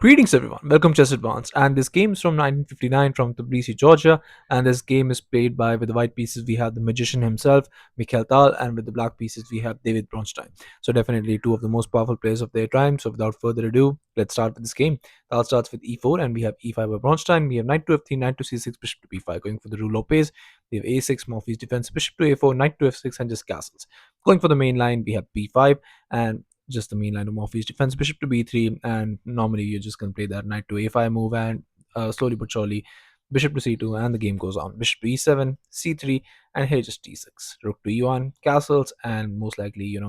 Greetings, everyone. Welcome to Chess Advanced. And this game is from 1959 from Tbilisi, Georgia. And this game is played by, with the white pieces, we have the magician himself, Mikhail Tal, and with the black pieces, we have David Bronstein. So, definitely two of the most powerful players of their time. So, without further ado, let's start with this game. Tal starts with e4, and we have e5 by Bronstein. We have knight to f3, knight to c6, bishop to b5, going for the rule Lopez. We have a6, Morphy's defense, bishop to a4, knight to f6, and just castles. Going for the main line, we have b5, and just the main line of Morphy's defense, bishop to b3, and normally you're just going to play that knight to a5 move, and slowly but surely, bishop to c2, and the game goes on. Bishop to e7, c3, and here just d6, rook to e1, castles, and most likely, you're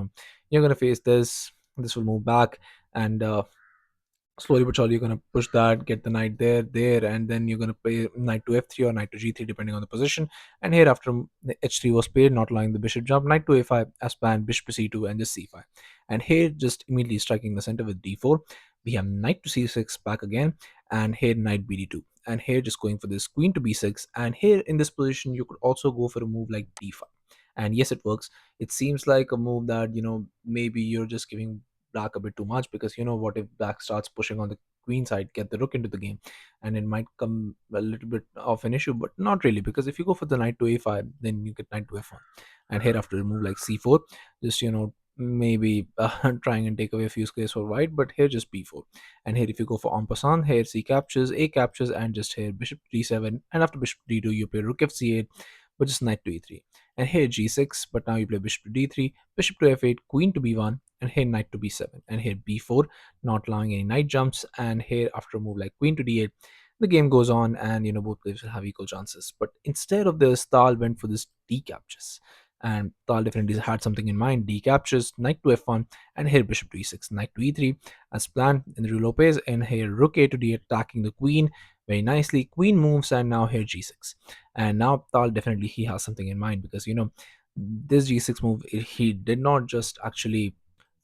going to face this. This will move back, and slowly but surely you're going to push that, get the knight there, and then you're going to play knight to f3 or knight to g3 depending on the position. And here after the h3 was played, not allowing the bishop jump, knight to a5 as planned, bishop to c2, and just c5. And here just immediately striking the center with d4, we have knight to c6 back again, and here knight bd2, and here just going for this queen to b6. And here in this position you could also go for a move like d5, and yes, it works. It seems like a move that maybe you're just giving black a bit too much, because what if black starts pushing on the queen side, get the rook into the game, and it might come a little bit of an issue, but not really, because if you go for the knight to a5, then you get knight to f1. And here after a move like c4, just maybe trying and take away a few squares for white, but here just b4. And here if you go for en passant, here c captures, a captures, and just here bishop d7, and after bishop d2 you play rook fc8, but just knight to e3. And here g6, but now you play bishop to d3, bishop to f8, queen to b1, and here knight to b7, and here b4, not allowing any knight jumps. And here after a move like queen to d8, the game goes on, and both players will have equal chances. But instead of this, Tal went for this d captures, and Tal definitely had something in mind. D captures, knight to f1, and here bishop to e6, knight to e3 as planned in the rule Lopez, and here rook a to d8, attacking the queen very nicely. Queen moves, and now here g6. And now Tal definitely he has something in mind, because this g6 move, he did not just actually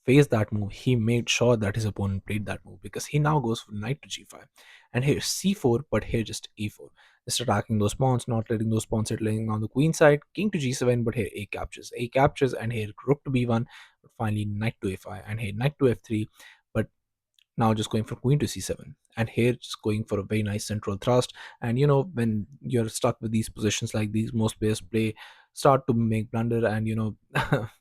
face that move, he made sure that his opponent played that move, because he now goes for knight to g5, and here c4, but here just e4, just attacking those pawns, not letting those pawns settling on the queen side. King to g7, but here a captures, and here rook to b1, but finally knight to a5, and here knight to f3, but now just going for queen to c7, and here just going for a very nice central thrust. And when you're stuck with these positions like these, most players play start to make blunder, and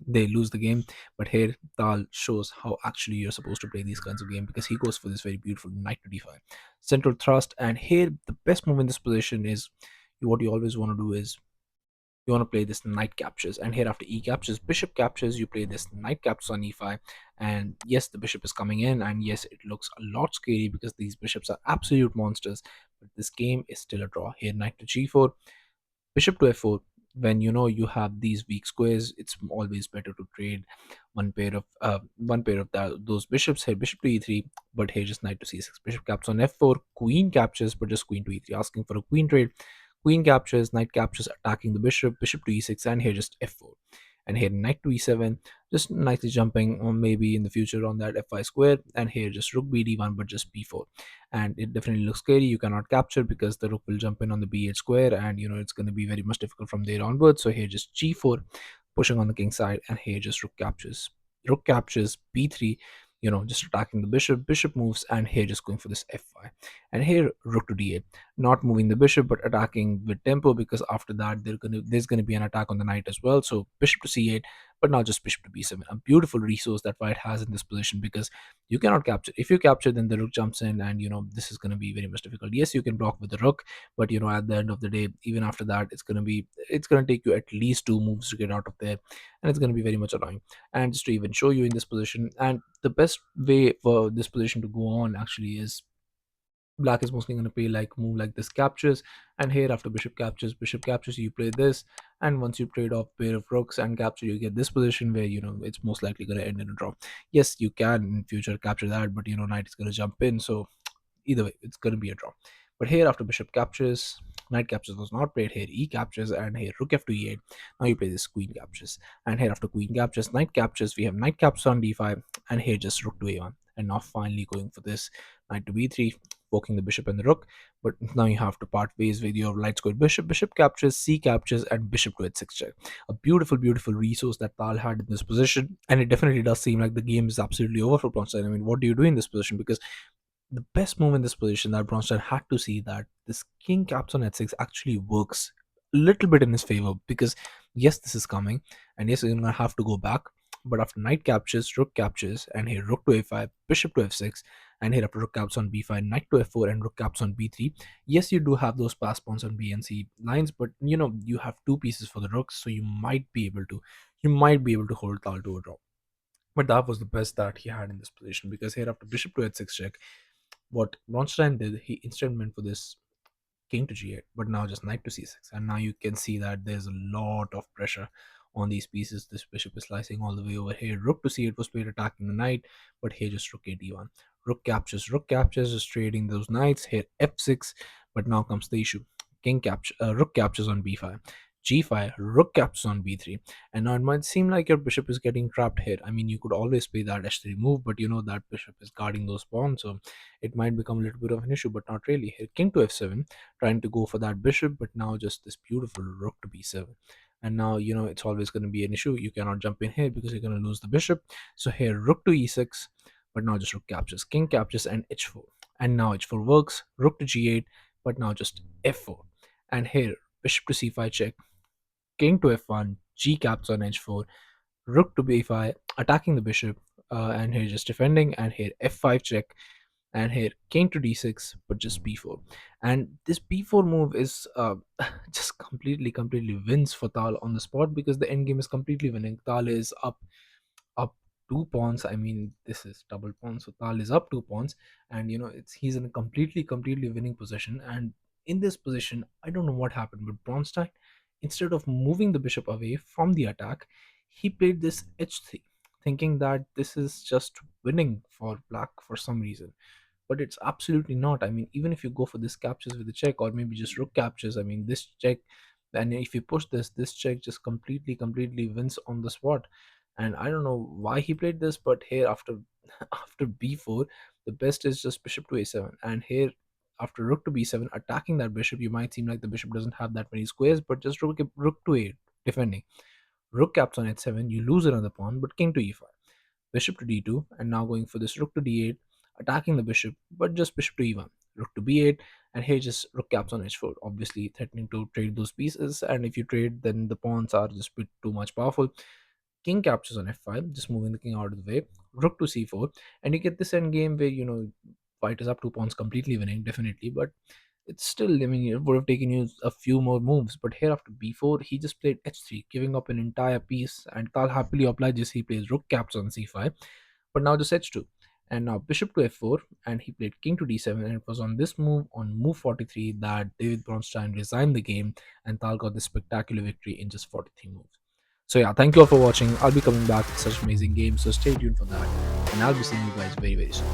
they lose the game. But here Tal shows how actually you're supposed to play these kinds of game, because he goes for this very beautiful knight to d5 central thrust. And here the best move in this position is, what you always want to do is, you want to play this knight captures, and here after e captures, bishop captures, you play this knight captures on e5. And yes, the bishop is coming in, and yes, it looks a lot scary, because these bishops are absolute monsters. But this game is still a draw. Here knight to g4, bishop to f4. When you have these weak squares, it's always better to trade those bishops. Here bishop to e3, but here just knight to c6, bishop captures on f4, queen captures, but just queen to e3, asking for a queen trade. Queen captures, knight captures, attacking the bishop, bishop to e6, and here just f4. And here knight to e7, just nicely jumping on maybe in the future on that f5 square. And here just rook bd1, but just b4. And it definitely looks scary. You cannot capture, because the rook will jump in on the b8 square, and it's going to be very much difficult from there onwards. So here just g4, pushing on the king side, and here just rook captures b3, just attacking the bishop, bishop moves, and here just going for this f5. And here rook to d8, not moving the bishop, but attacking with tempo, because after that there's gonna be an attack on the knight as well. So bishop to c8, but now just bishop to b7, a beautiful resource that white has in this position, because you cannot capture. If you capture, then the rook jumps in, and this is going to be very much difficult. Yes, you can block with the rook, but at the end of the day, even after that, it's going to take you at least two moves to get out of there, and it's going to be very much annoying. And just to even show you in this position, and the best way for this position to go on actually is, black is mostly going to play like move like this captures. And here after bishop captures, you play this, and once you trade off pair of rooks and capture, you get this position where it's most likely going to end in a draw. Yes, you can in future capture that, but knight is going to jump in, so either way it's going to be a draw. But here after bishop captures, knight captures was not played. Here e captures, and here rook f to e8. Now you play this queen captures, and here after queen captures, knight captures, we have knight captures on d5, and here just rook to a1. And now finally going for this knight to b3, poking the bishop and the rook. But now you have to part ways with your light squared bishop. Bishop captures, c captures, and bishop to h6 check. A beautiful, beautiful resource that Tal had in this position, and it definitely does seem like the game is absolutely over for Bronstein. I mean, what do you do in this position? Because the best move in this position that Bronstein had to see that this king caps on h6 actually works a little bit in his favor, because yes, this is coming, and yes, you're gonna have to go back. But after knight captures, rook captures, and here rook to a5, bishop to f6, and here after rook caps on b5, knight to f4, and rook caps on b3. Yes, you do have those pass pawns on b and c lines, but you have two pieces for the rooks, so you might be able to hold Tal to a draw. But that was the best that he had in this position, because here after bishop to h6 check, what Bronstein did, he instead went for this king to g8, but now just knight to c6. And now you can see that there's a lot of pressure on these pieces. This bishop is slicing all the way over here. Rook to c8 was played attacking the knight, but here just rook a d1. Rook captures, just trading those knights. Here f6, but now comes the issue. Rook captures on b5. G5, rook captures on b3, and now it might seem like your bishop is getting trapped here. I mean, you could always play that h3 move, but that bishop is guarding those pawns, so it might become a little bit of an issue, but not really. Here, king to f7, trying to go for that bishop, but now just this beautiful rook to b7. And now, it's always going to be an issue. You cannot jump in here because you're going to lose the bishop. So here, rook to e6, but now just rook captures, king captures, and h4. And now h4 works, rook to g8, but now just f4. And here, bishop to c5 check, king to f1, g caps on h4, rook to b5, attacking the bishop, and here just defending, and here f5 check, and here king to d6, but just b4. And this b4 move is just completely wins for Tal on the spot, because the endgame is completely winning. Tal is up 2 pawns. I mean, this is double pawn, so Tal is up 2 pawns, and he's in a completely winning position. And in this position, I don't know what happened, but Bronstein, instead of moving the bishop away from the attack, he played this h3, thinking that this is just winning for black for some reason, but it's absolutely not. I mean, even if you go for this captures with the check, or maybe just rook captures, I mean, this check, and if you push this check just completely wins on the spot. And I don't know why he played this, but here after after b4, the best is just bishop to a7, and here after rook to b7, attacking that bishop. You might seem like the bishop doesn't have that many squares, but just rook to a defending. Rook caps on h7, you lose another pawn, but king to e5, bishop to d2, and now going for this rook to d8, attacking the bishop, but just bishop to e1, rook to b8, and here just rook caps on h4, obviously threatening to trade those pieces. And if you trade, then the pawns are just a bit too much powerful. King captures on f5, just moving the king out of the way, rook to c4, and you get this end game where white is up 2 pawns, completely winning, definitely, but it's still, I mean, it would have taken you a few more moves. But here after b4, he just played h3, giving up an entire piece, and Tal happily obliges. He plays rook caps on c5, but now just h2, and now bishop to f4, and he played king to d7, and it was on this move, on move 43, that David Bronstein resigned the game, and Tal got this spectacular victory in just 43 moves. So yeah, thank you all for watching. I'll be coming back with such amazing games, so stay tuned for that, and I'll be seeing you guys very soon.